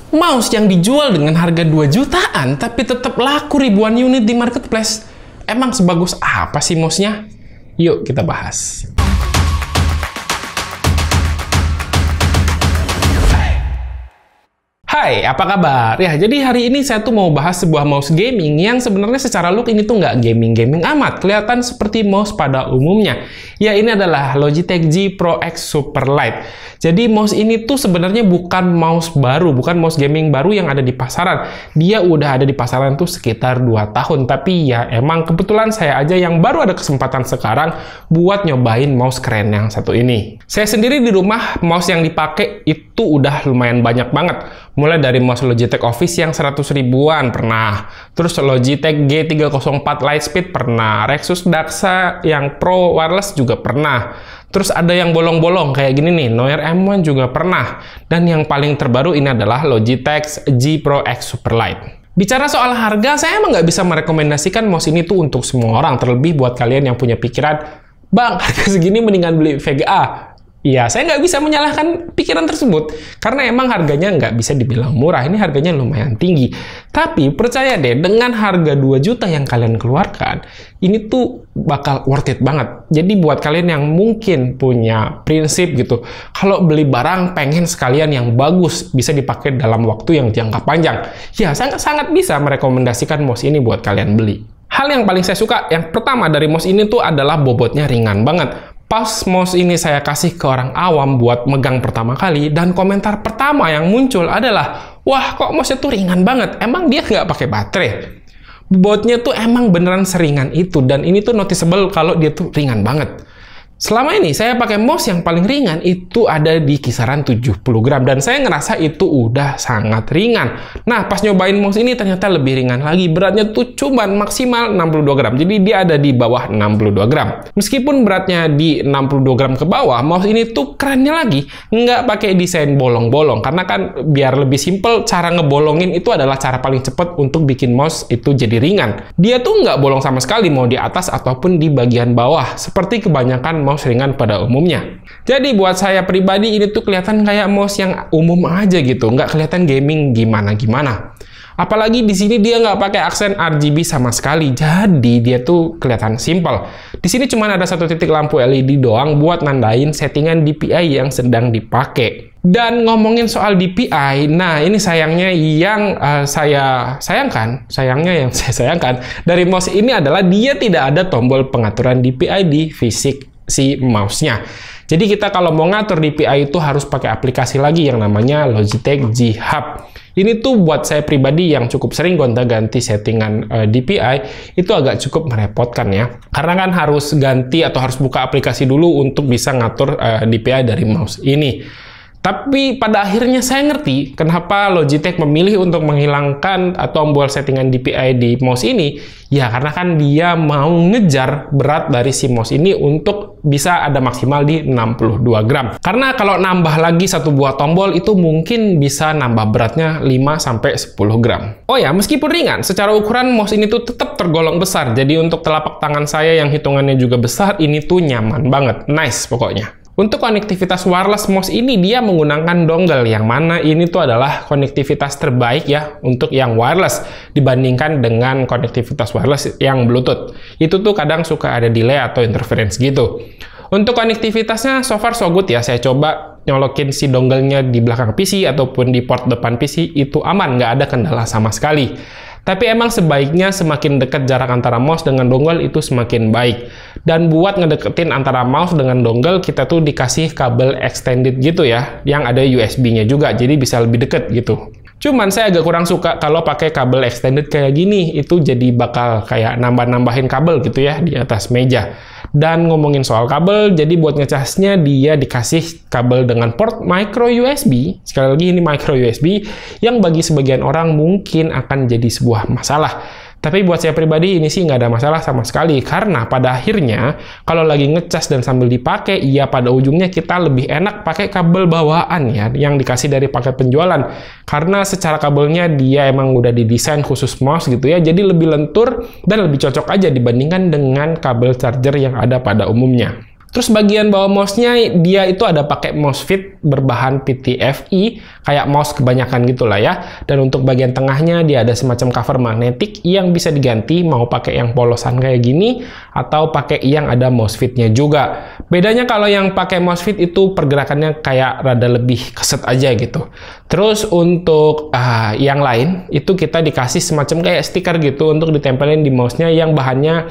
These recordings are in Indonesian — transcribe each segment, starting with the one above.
Mouse yang dijual dengan harga 2 jutaan tapi tetap laku ribuan unit di marketplace. Emang sebagus apa sih mouse-nya? Yuk kita bahas. Hai, apa kabar? Ya, jadi hari ini saya tuh mau bahas sebuah mouse gaming yang sebenarnya secara look ini tuh nggak gaming-gaming amat. Kelihatan seperti mouse pada umumnya. Ya, ini adalah Logitech G Pro X Superlight. Jadi mouse ini tuh sebenarnya bukan mouse baru, bukan mouse gaming baru yang ada di pasaran. Dia udah ada di pasaran tuh sekitar 2 tahun. Tapi ya emang kebetulan saya aja yang baru ada kesempatan sekarang buat nyobain mouse keren yang satu ini. Saya sendiri di rumah mouse yang dipakai itu udah lumayan banyak banget. Mulai dari mouse Logitech Office yang 100 ribuan pernah, terus Logitech G304 Lightspeed pernah, Rexus Daxa yang Pro Wireless juga pernah, terus ada yang bolong-bolong kayak gini nih, Noir M1 juga pernah, dan yang paling terbaru ini adalah Logitech G Pro X Superlight. Bicara soal harga, saya emang nggak bisa merekomendasikan mouse ini tuh untuk semua orang, terlebih buat kalian yang punya pikiran, Bang, harga segini mendingan beli VGA. Iya, saya nggak bisa menyalahkan pikiran tersebut, karena emang harganya nggak bisa dibilang murah, ini harganya lumayan tinggi. Tapi percaya deh, dengan harga 2 juta yang kalian keluarkan, ini tuh bakal worth it banget. Jadi buat kalian yang mungkin punya prinsip gitu, kalau beli barang pengen sekalian yang bagus, bisa dipakai dalam waktu yang jangka panjang, ya sangat bisa merekomendasikan mouse ini buat kalian beli. Hal yang paling saya suka, yang pertama dari mouse ini tuh adalah bobotnya ringan banget. Pas mouse ini saya kasih ke orang awam buat megang pertama kali, dan komentar pertama yang muncul adalah, wah kok mouse itu ringan banget, emang dia nggak pakai baterai? Bobotnya tuh emang beneran seringan itu, dan ini tuh noticeable kalau dia tuh ringan banget. Selama ini saya pakai mouse yang paling ringan itu ada di kisaran 70 gram, dan saya ngerasa itu udah sangat ringan. Nah, pas nyobain mouse ini ternyata lebih ringan lagi, beratnya tuh cuman maksimal 62 gram, jadi dia ada di bawah 62 gram. Meskipun beratnya di 62 gram ke bawah, mouse ini tuh kerennya lagi, nggak pakai desain bolong-bolong, karena kan biar lebih simple, cara ngebolongin itu adalah cara paling cepat untuk bikin mouse itu jadi ringan. Dia tuh nggak bolong sama sekali, mau di atas ataupun di bagian bawah, seperti kebanyakan mouse ringan pada umumnya. Jadi buat saya pribadi ini tuh kelihatan kayak mouse yang umum aja gitu, nggak kelihatan gaming gimana-gimana. Apalagi di sini dia nggak pakai aksen RGB sama sekali, jadi dia tuh kelihatan simple. Di sini cuma ada satu titik lampu LED doang buat nandain settingan DPI yang sedang dipakai. Dan ngomongin soal DPI, nah ini sayangnya yang saya sayangkan dari mouse ini adalah dia tidak ada tombol pengaturan DPI di fisik si mouse-nya. Jadi kita kalau mau ngatur DPI itu harus pakai aplikasi lagi yang namanya Logitech G Hub. Ini tuh buat saya pribadi yang cukup sering gonta-ganti settingan DPI, itu agak cukup merepotkan ya. Karena kan harus ganti atau harus buka aplikasi dulu untuk bisa ngatur DPI dari mouse ini. Tapi pada akhirnya saya ngerti kenapa Logitech memilih untuk menghilangkan tombol settingan DPI di mouse ini. Ya karena kan dia mau ngejar berat dari si mouse ini untuk bisa ada maksimal di 62 gram. Karena kalau nambah lagi satu buah tombol itu mungkin bisa nambah beratnya 5-10 gram. Oh ya, meskipun ringan, secara ukuran mouse ini tuh tetap tergolong besar. Jadi untuk telapak tangan saya yang hitungannya juga besar, ini tuh nyaman banget. Nice pokoknya. Untuk konektivitas wireless mouse ini dia menggunakan dongle, yang mana ini tuh adalah konektivitas terbaik ya untuk yang wireless dibandingkan dengan konektivitas wireless yang Bluetooth. Itu tuh kadang suka ada delay atau interference gitu. Untuk konektivitasnya so far so good ya, saya coba nyolokin si dongle-nya di belakang PC ataupun di port depan PC, itu aman, nggak ada kendala sama sekali. Tapi emang sebaiknya semakin dekat jarak antara mouse dengan dongle itu semakin baik. Dan buat ngedeketin antara mouse dengan dongle, kita tuh dikasih kabel extended gitu ya, yang ada USB-nya juga, jadi bisa lebih deket gitu. Cuman saya agak kurang suka kalau pakai kabel extended kayak gini, itu jadi bakal kayak nambah-nambahin kabel gitu ya di atas meja. Dan ngomongin soal kabel, jadi buat ngecasnya dia dikasih kabel dengan port micro USB. Sekali lagi ini micro USB yang bagi sebagian orang mungkin akan jadi sebuah masalah. Tapi buat saya pribadi ini sih nggak ada masalah sama sekali, karena pada akhirnya kalau lagi ngecas dan sambil dipakai, ya pada ujungnya kita lebih enak pakai kabel bawaan ya, yang dikasih dari paket penjualan. Karena secara kabelnya dia emang udah didesain khusus mouse gitu ya, jadi lebih lentur dan lebih cocok aja dibandingkan dengan kabel charger yang ada pada umumnya. Terus bagian bawah mouse-nya dia itu ada pakai mouse fit berbahan PTFE, kayak mouse kebanyakan gitulah ya. Dan untuk bagian tengahnya dia ada semacam cover magnetik yang bisa diganti mau pakai yang polosan kayak gini atau pakai yang ada mouse fit-nya juga. Bedanya kalau yang pakai mouse fit itu pergerakannya kayak rada lebih keset aja gitu. Terus untuk yang lain itu kita dikasih semacam kayak stiker gitu untuk ditempelin di mouse-nya yang bahannya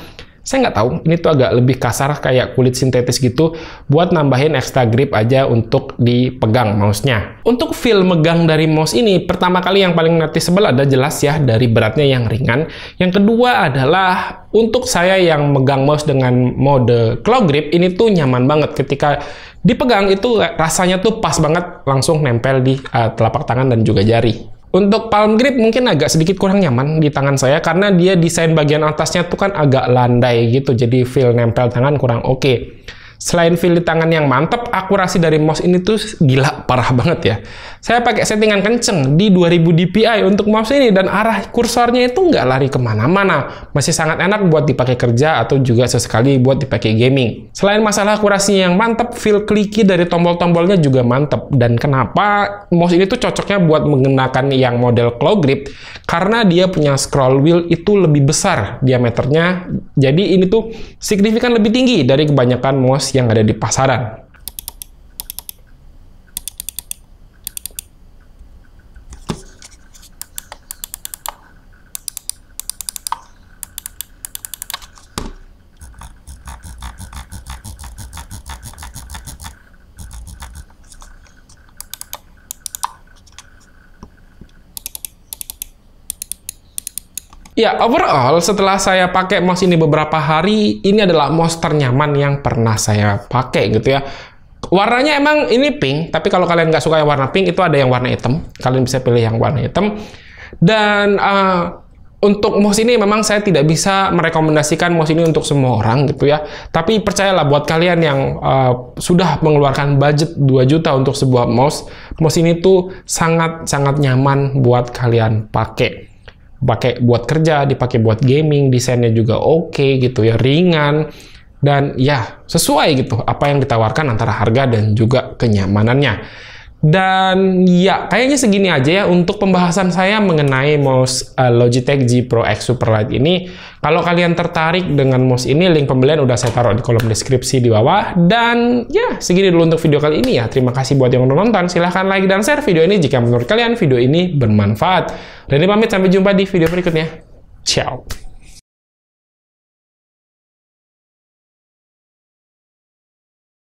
saya nggak tahu, ini tuh agak lebih kasar kayak kulit sintetis gitu buat nambahin extra grip aja untuk dipegang mouse-nya. Untuk feel megang dari mouse ini, pertama kali yang paling noticeable ada jelas ya dari beratnya yang ringan. Yang kedua adalah untuk saya yang megang mouse dengan mode claw grip, ini tuh nyaman banget ketika dipegang itu rasanya tuh pas banget langsung nempel di telapak tangan dan juga jari. Untuk palm grip mungkin agak sedikit kurang nyaman di tangan saya karena dia desain bagian atasnya tuh kan agak landai gitu, jadi feel nempel tangan kurang oke. Selain feel di tangan yang mantep, akurasi dari mouse ini tuh gila, parah banget ya. Saya pakai settingan kenceng di 2000 dpi untuk mouse ini dan arah kursornya itu nggak lari kemana-mana. Masih sangat enak buat dipakai kerja atau juga sesekali buat dipakai gaming. Selain masalah akurasinya yang mantep, feel clicky dari tombol-tombolnya juga mantep. Dan kenapa mouse ini tuh cocoknya buat menggunakan yang model claw grip? Karena dia punya scroll wheel itu lebih besar diameternya. Jadi ini tuh signifikan lebih tinggi dari kebanyakan mouse yang ada di pasaran. Ya, overall setelah saya pakai mouse ini beberapa hari, ini adalah mouse ternyaman yang pernah saya pakai gitu ya. Warnanya emang ini pink, tapi kalau kalian nggak suka yang warna pink, itu ada yang warna hitam. Kalian bisa pilih yang warna hitam. Dan untuk mouse ini memang saya tidak bisa merekomendasikan mouse ini untuk semua orang gitu ya. Tapi percayalah buat kalian yang sudah mengeluarkan budget 2 juta untuk sebuah mouse ini tuh sangat-sangat nyaman buat kalian pakai. Pakai buat kerja, dipakai buat gaming, desainnya juga oke gitu ya, ringan dan ya sesuai gitu apa yang ditawarkan antara harga dan juga kenyamanannya. Dan ya kayaknya segini aja ya untuk pembahasan saya mengenai mouse Logitech G Pro X Superlight ini. Kalau kalian tertarik dengan mouse ini, link pembelian udah saya taruh di kolom deskripsi di bawah. Dan ya segini dulu untuk video kali ini ya. Terima kasih buat yang udah nonton. Silahkan like dan share video ini jika menurut kalian video ini bermanfaat. Dan pamit, sampai jumpa di video berikutnya. Ciao.